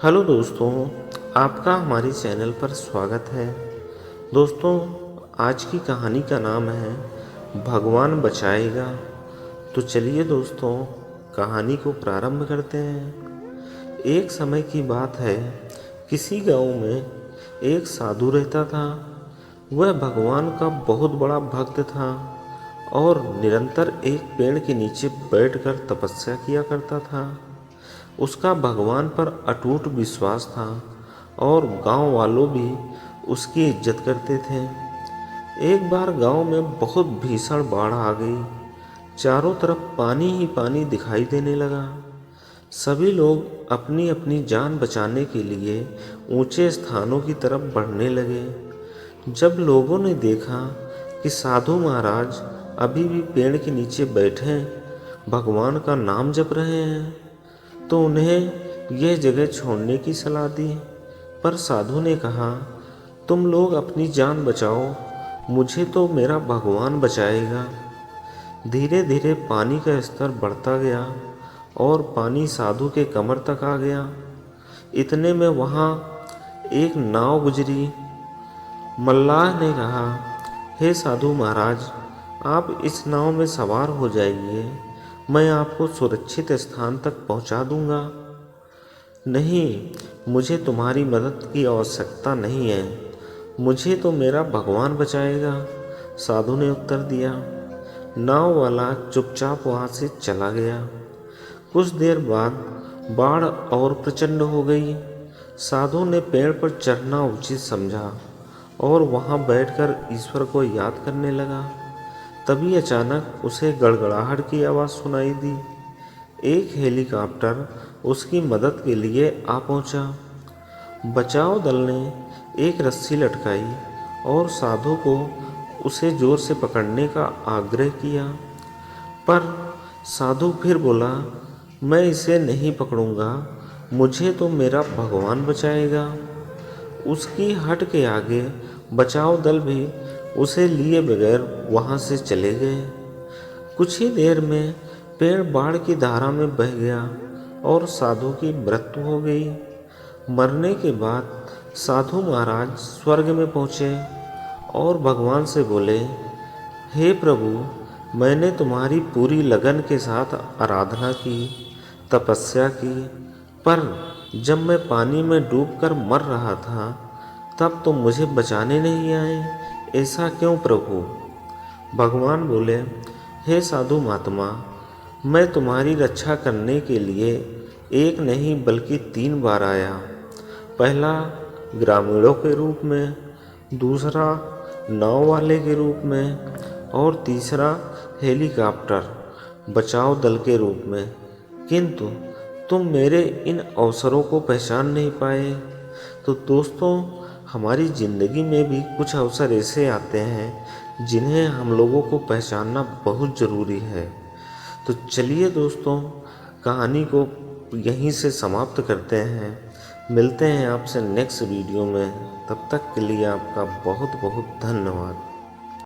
Hello दोस्तों, आपका हमारे चैनल पर स्वागत है। दोस्तों, आज की कहानी का नाम है भगवान बचाएगा। तो चलिए दोस्तों, कहानी को प्रारंभ करते हैं। एक समय की बात है, किसी गांव में एक साधु रहता था। वह भगवान का बहुत बड़ा भक्त था और निरंतर एक पेड़ के नीचे बैठकर तपस्या किया करता था। उसका भगवान पर अटूट विश्वास था और गांव वालों भी उसकी इज्जत करते थे। एक बार गांव में बहुत भीषण बाढ़ आ गई। चारों तरफ पानी ही पानी दिखाई देने लगा। सभी लोग अपनी अपनी जान बचाने के लिए ऊंचे स्थानों की तरफ बढ़ने लगे। जब लोगों ने देखा कि साधु महाराज अभी भी पेड़ के नीचे बैठे भगवान का नाम जप रहे हैं, तो उन्हें यह जगह छोड़ने की सलाह दी। पर साधु ने कहा, तुम लोग अपनी जान बचाओ, मुझे तो मेरा भगवान बचाएगा। धीरे धीरे पानी का स्तर बढ़ता गया और पानी साधु के कमर तक आ गया। इतने में वहाँ एक नाव गुजरी। मल्लाह ने कहा, हे साधु महाराज, आप इस नाव में सवार हो जाइए, मैं आपको सुरक्षित स्थान तक पहुंचा दूंगा। नहीं, मुझे तुम्हारी मदद की आवश्यकता नहीं है, मुझे तो मेरा भगवान बचाएगा, साधु ने उत्तर दिया। नाव वाला चुपचाप वहां से चला गया। कुछ देर बाद बाढ़ और प्रचंड हो गई। साधु ने पेड़ पर चढ़ना उचित समझा और वहां बैठकर ईश्वर को याद करने लगा। तभी अचानक उसे गड़गड़ाहट की आवाज़ सुनाई दी। एक हेलीकॉप्टर उसकी मदद के लिए आ पहुंचा। बचाव दल ने एक रस्सी लटकाई और साधु को उसे जोर से पकड़ने का आग्रह किया। पर साधु फिर बोला, मैं इसे नहीं पकड़ूंगा, मुझे तो मेरा भगवान बचाएगा। उसकी हट के आगे बचाव दल भी उसे लिए बगैर वहां से चले गए। कुछ ही देर में पेड़ बाढ़ की धारा में बह गया और साधु की मृत्यु हो गई। मरने के बाद साधु महाराज स्वर्ग में पहुँचे और भगवान से बोले, हे प्रभु, मैंने तुम्हारी पूरी लगन के साथ आराधना की, तपस्या की, पर जब मैं पानी में डूबकर मर रहा था तब तुम मुझे बचाने नहीं आए, ऐसा क्यों प्रभु? भगवान बोले, हे साधु महात्मा, मैं तुम्हारी रक्षा करने के लिए एक नहीं बल्कि 3 बार आया। पहला ग्रामीणों के रूप में, दूसरा नाव वाले के रूप में और तीसरा हेलीकॉप्टर बचाव दल के रूप में, किंतु तुम मेरे इन अवसरों को पहचान नहीं पाए। तो दोस्तों, हमारी ज़िंदगी में भी कुछ अवसर ऐसे आते हैं जिन्हें हम लोगों को पहचानना बहुत ज़रूरी है। तो चलिए दोस्तों, कहानी को यहीं से समाप्त करते हैं। मिलते हैं आपसे नेक्स्ट वीडियो में। तब तक के लिए आपका बहुत बहुत धन्यवाद।